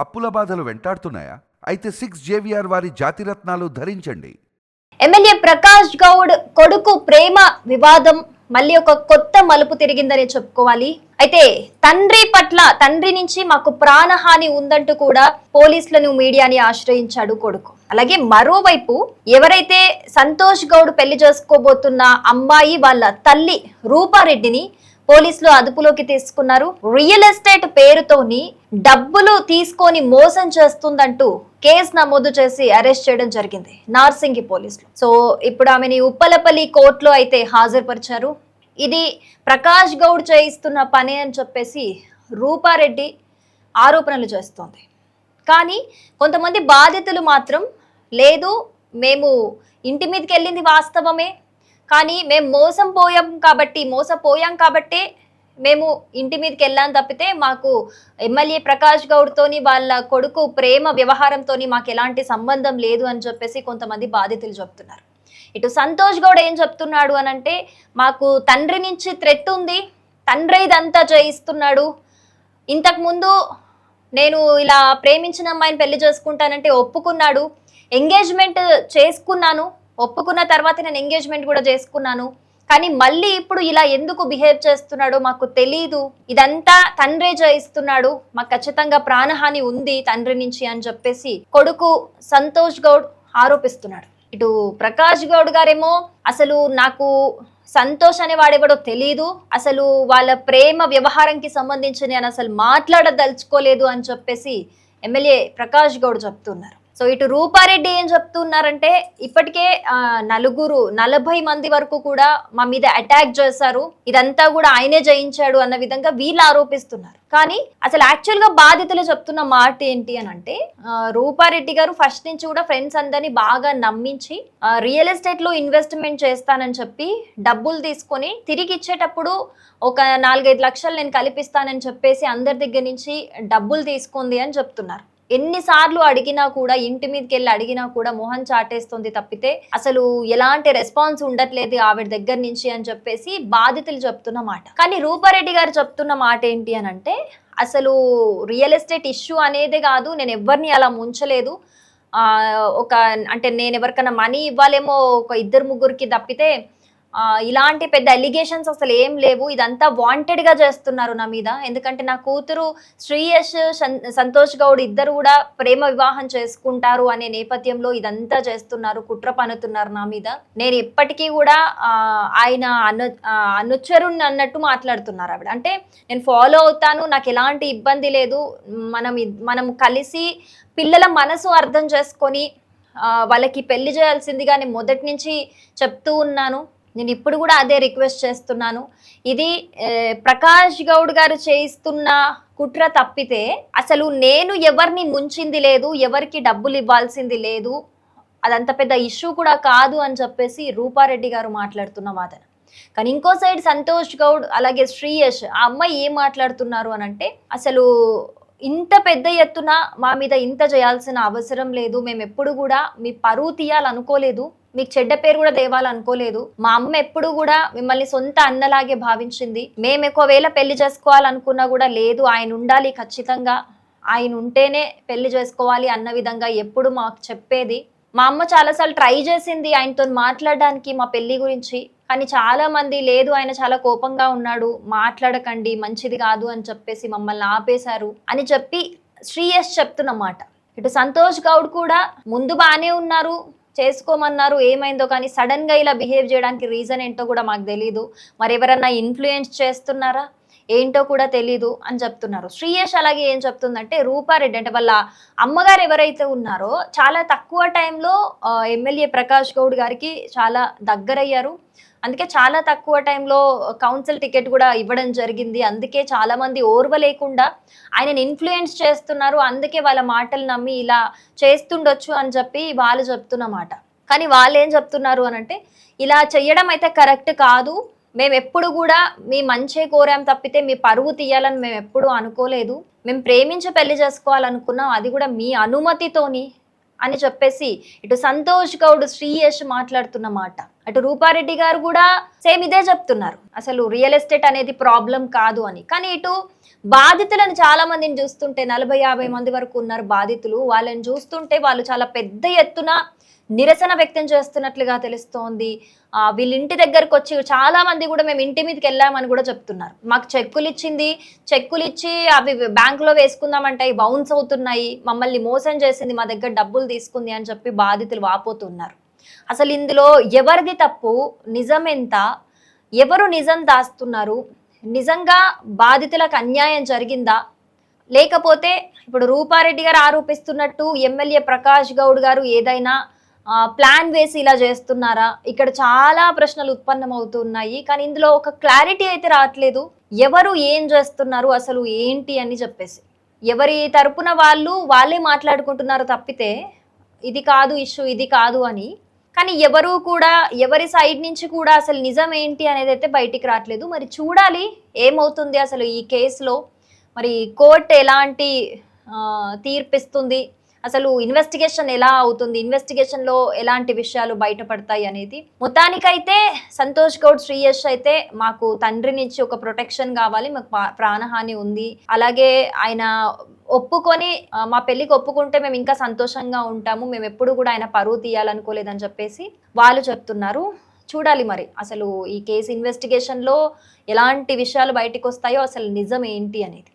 అప్పుల బాధలు వెంటాడుతున్నాయా? అయితే 6 JVR వారి జాతిరత్నాలు ధరించండి. ఎమ్మెల్యే ప్రకాష్ గౌడ్ కొడుకు ప్రేమ వివాదం మళ్ళీ ఒక కొత్త మలుపు తిరిగిందని చెప్పుకోవాలి. అయితే తండ్రి నుంచి మాకు ప్రాణహాని ఉందంటూ కూడా పోలీసులను మీడియాని ఆశ్రయించాడు కొడుకు. అలాగే మరోవైపు ఎవరైతే సంతోష్ గౌడ్ పెళ్లి చేసుకోబోతున్న అమ్మాయి వాళ్ళ తల్లి రూపారెడ్డిని పోలీసులు అదుపులోకి తీసుకున్నారు. రియల్ ఎస్టేట్ పేరుతోని డబ్బులు తీసుకొని మోసం చేస్తుందంటూ కేసు నమోదు చేసి అరెస్ట్ చేయడం జరిగింది నార్సింగి పోలీసులు. సో ఇప్పుడు ఆమెని ఉప్పలపల్లి కోర్టులో అయితే హాజరుపరిచారు. ఇది ప్రకాష్ గౌడ్ చేయిస్తున్న పని అని చెప్పేసి రూపారెడ్డి ఆరోపణలు చేస్తోంది. కానీ కొంతమంది బాధితులు మాత్రం లేదు, మేము ఇంటి మీదకి వెళ్ళింది వాస్తవమే, కానీ మేము మోసపోయాం కాబట్టి మేము ఇంటి మీదకి వెళ్ళాం తప్పితే మాకు ఎమ్మెల్యే ప్రకాష్ గౌడ్తోని వాళ్ళ కొడుకు ప్రేమ వ్యవహారంతోని మాకు ఎలాంటి సంబంధం లేదు అని చెప్పేసి కొంతమంది బాధితులు చెప్తున్నారు. ఇటు సంతోష్ గౌడ్ ఏం చెప్తున్నాడు అనంటే, మాకు తండ్రి నుంచి థ్రెట్ ఉంది, తండ్రి ఇదంతా చేయిస్తున్నాడు, ఇంతకుముందు నేను ఇలా ప్రేమించిన అమ్మాయిని పెళ్లి చేసుకుంటానంటే ఒప్పుకున్నాడు, ఎంగేజ్మెంట్ చేసుకున్నాను, ఒప్పుకున్న తర్వాత నేను ఎంగేజ్మెంట్ కూడా చేసుకున్నాను, కానీ మళ్ళీ ఇప్పుడు ఇలా ఎందుకు బిహేవ్ చేస్తున్నాడో మాకు తెలీదు, ఇదంతా తండ్రే చేయిస్తున్నాడు, మాకు ఖచ్చితంగా ప్రాణహాని ఉంది తండ్రి నుంచి అని చెప్పేసి కొడుకు సంతోష్ గౌడ్ ఆరోపిస్తున్నాడు. ఇటు ప్రకాష్ గౌడ్ గారేమో అసలు నాకు సంతోష్ అనే వాడెవడో తెలీదు, అసలు వాళ్ళ ప్రేమ వ్యవహారంకి సంబంధించి నేను అసలు మాట్లాడదలుచుకోలేదు అని చెప్పేసి ఎమ్మెల్యే ప్రకాష్ గౌడ్ చెప్తున్నారు. సో ఇటు రూపారెడ్డి ఏం చెప్తున్నారంటే, ఇప్పటికే 40 మంది వరకు కూడా మా మీద అటాక్ చేశారు, ఇదంతా కూడా ఆయనే జయించాడు అన్న విధంగా వీళ్ళు ఆరోపిస్తున్నారు. కానీ అసలు యాక్చువల్ గా బాధితులు చెప్తున్న మాట ఏంటి అని అంటే, రూపారెడ్డి గారు ఫస్ట్ నుంచి కూడా ఫ్రెండ్స్ అందరినీ బాగా నమ్మించి రియల్ ఎస్టేట్ లో ఇన్వెస్ట్మెంట్ చేస్తానని చెప్పి డబ్బులు తీసుకొని తిరిగి ఇచ్చేటప్పుడు ఒక 4-5 లక్షలు నేను కల్పిస్తానని చెప్పేసి అందరి దగ్గర నుంచి డబ్బులు తీసుకుంది అని చెప్తున్నారు. ఎన్నిసార్లు అడిగినా కూడా, ఇంటి మీదకి వెళ్ళి అడిగినా కూడా మొహం చాటేస్తుంది తప్పితే అసలు ఎలాంటి రెస్పాన్స్ ఉండట్లేదు ఆవిడ దగ్గర నుంచి అని చెప్పేసి బాధితులు చెప్తున్న మాట. కానీ రూపారెడ్డి గారు చెప్తున్న మాట ఏంటి అని అంటే, అసలు రియల్ ఎస్టేట్ ఇష్యూ అనేదే కాదు, నేను ఎవరిని అలా ముంచలేదు, అంటే నేను ఎవరికైనా మనీ ఇవ్వాలేమో ఒక 2-3కి తప్పితే ఇలాంటి పెద్ద ఎలిగేషన్స్ అసలు ఏం లేవు, ఇదంతా వాంటెడ్ గా చేస్తున్నారు నా మీద, ఎందుకంటే నా కూతురు శ్రీయష్ సంతోష్ గౌడ్ ఇద్దరు కూడా ప్రేమ వివాహం చేసుకుంటారు అనే నేపథ్యంలో ఇదంతా చేస్తున్నారు, కుట్ర పన్నుతున్నారు నా మీద, నేను ఎప్పటికీ కూడా ఆయన అనుచరుణ్ణి అన్నట్టు మాట్లాడుతున్నారు ఆవిడ. అంటే నేను ఫాలో అవుతాను, నాకు ఎలాంటి ఇబ్బంది లేదు, మనం కలిసి పిల్లల మనసు అర్థం చేసుకొని వాళ్ళకి పెళ్లి చేయాల్సిందిగా నేను మొదటి నుంచి చెప్తూ ఉన్నాను, నేను ఇప్పుడు కూడా అదే రిక్వెస్ట్ చేస్తున్నాను, ఇది ప్రకాష్ గౌడ్ గారు చేయిస్తున్న కుట్ర తప్పితే అసలు నేను ఎవరిని ముంచింది లేదు, ఎవరికి డబ్బులు ఇవ్వాల్సింది లేదు, అదంత పెద్ద ఇష్యూ కూడా కాదు అని చెప్పేసి రూపారెడ్డి గారు మాట్లాడుతున్న వాదన. కానీ ఇంకో సైడ్ సంతోష్ గౌడ్ అలాగే శ్రీయష్ ఆ అమ్మాయి ఏం మాట్లాడుతున్నారు అని అంటే, అసలు ఇంత పెద్ద ఎత్తున మా మీద ఇంత చేయాల్సిన అవసరం లేదు, మేము ఎప్పుడు కూడా మీ పరువు తీయాలనుకోలేదు, మీకు చెడ్డ పేరు కూడా తేవాలనుకోలేదు, మా అమ్మ ఎప్పుడు కూడా మిమ్మల్ని సొంత అన్నలాగే భావించింది, మేము ఒకవేళ పెళ్లి చేసుకోవాలనుకున్నా కూడా లేదు, ఆయన ఉండాలి ఖచ్చితంగా, ఆయన ఉంటేనే పెళ్లి చేసుకోవాలి అన్న విధంగా ఎప్పుడు మాకు చెప్పేది, మా అమ్మ చాలాసార్లు ట్రై చేసింది ఆయనతో మాట్లాడడానికి మా పెళ్లి గురించి, కానీ చాలా మంది లేదు ఆయన చాలా కోపంగా ఉన్నాడు, మాట్లాడకండి మంచిది కాదు అని చెప్పేసి మమ్మల్ని ఆపేశారు అని చెప్పి శ్రీయష్ చెప్తున్నమాట. ఇటు సంతోష్ గౌడ్ కూడా ముందు బాగానే ఉన్నారు, చేసుకోమన్నారు, ఏమైందో కానీ సడన్ గా ఇలా బిహేవ్ చేయడానికి రీజన్ ఏంటో కూడా మాకు తెలీదు, మరి ఎవరన్నా ఇన్ఫ్లుయెన్స్ చేస్తున్నారా ఏంటో కూడా తెలీదు అని చెప్తున్నారు. శ్రీయష్ అలాగే ఏం చెప్తుందంటే, రూపారెడ్డి అంటే వాళ్ళ అమ్మగారు ఎవరైతే ఉన్నారో చాలా తక్కువ టైంలో ఎమ్మెల్యే ప్రకాష్ గౌడ్ గారికి చాలా దగ్గరయ్యారు, అందుకే చాలా తక్కువ టైంలో కౌన్సిల్ టికెట్ కూడా ఇవ్వడం జరిగింది, అందుకే చాలా మంది ఓర్వలేకుండా ఆయనని ఇన్ఫ్లుయెన్స్ చేస్తున్నారు, అందుకే వాళ్ళ మాటలు నమ్మి ఇలా చేస్తుండొచ్చు అని చెప్పి వాళ్ళు చెప్తున్నమాట. కానీ వాళ్ళు ఏం చెప్తున్నారు అని అంటే, ఇలా చెయ్యడం అయితే కరెక్ట్ కాదు, మేము ఎప్పుడు కూడా మీ మంచే కోరాం తప్పితే మీ పరువు తీయాలని మేము ఎప్పుడు అనుకోలేదు, మేము ప్రేమించి పెళ్లి చేసుకోవాలనుకున్నాం, అది కూడా మీ అనుమతితోని, అని చెప్పేసి ఇటు సంతోష్ గౌడ్ శ్రీయష్ మాట్లాడుతున్న మాట, అటు రూపారెడ్డి గారు కూడా సేమ్ ఇదే చెప్తున్నారు, అసలు రియల్ ఎస్టేట్ అనేది ప్రాబ్లం కాదు అని. కానీ ఇటు బాధితులను చాలా మందిని చూస్తుంటే 40-50 మంది వరకు ఉన్నారు బాధితులు. వాళ్ళని చూస్తుంటే వాళ్ళు చాలా పెద్ద ఎత్తున నిరసన వ్యక్తం చేస్తున్నట్లుగా తెలుస్తోంది. వీళ్ళ ఇంటి దగ్గరకు వచ్చి చాలా మంది కూడా మేము ఇంటి మీదకి వెళ్ళామని కూడా చెప్తున్నారు. మాకు చెక్కులు ఇచ్చి అవి బ్యాంకులో వేసుకుందామంటే అవి బౌన్స్ అవుతున్నాయి, మమ్మల్ని మోసం చేసింది, మా దగ్గర డబ్బులు తీసుకుంది అని చెప్పి బాధితులు వాపోతున్నారు. అసలు ఇందులో ఎవరిది తప్పు, నిజం ఎంత, ఎవరు నిజం దాస్తున్నారు, నిజంగా బాధితులకు అన్యాయం జరిగిందా, లేకపోతే ఇప్పుడు రూపారెడ్డి గారు ఆరోపిస్తున్నట్టు ఎమ్మెల్యే ప్రకాష్ గౌడ్ గారు ఏదైనా ప్లాన్ వేసి ఇలా చేస్తున్నారా? ఇక్కడ చాలా ప్రశ్నలు ఉత్పన్నమవుతున్నాయి. కానీ ఇందులో ఒక క్లారిటీ అయితే రావట్లేదు. ఎవరు ఏం చేస్తున్నారు, అసలు ఏంటి అని చెప్పేసి ఎవరి తరపున వాళ్ళే మాట్లాడుకుంటున్నారు తప్పితే ఇది కాదు ఇష్యూ, ఇది కాదు అని. కానీ ఎవరు కూడా ఎవరి సైడ్ నుంచి కూడా అసలు నిజం ఏంటి అనేది అయితే బయటికి రావట్లేదు. మరి చూడాలి ఏమవుతుంది అసలు ఈ కేసులో. మరి కోర్టు ఎలాంటి తీర్పిస్తుంది, అసలు ఇన్వెస్టిగేషన్ ఎలా అవుతుంది, ఇన్వెస్టిగేషన్లో ఎలాంటి విషయాలు బయటపడతాయి అనేది. మొత్తానికైతే సంతోష్ గౌడ్ శ్రీయష్ అయితే మాకు తండ్రి నుంచి ఒక ప్రొటెక్షన్ కావాలి, మాకు ప్రాణహాని ఉంది, అలాగే ఆయన ఒప్పుకొని మా పెళ్ళికి ఒప్పుకుంటే మేము ఇంకా సంతోషంగా ఉంటాము, మేము ఎప్పుడు కూడా ఆయన పరువు తీయాలనుకోలేదని చెప్పేసి వాళ్ళు చెప్తున్నారు. చూడాలి మరి అసలు ఈ కేసు ఇన్వెస్టిగేషన్లో ఎలాంటి విషయాలు బయటకు వస్తాయో, అసలు నిజం ఏంటి అనేది.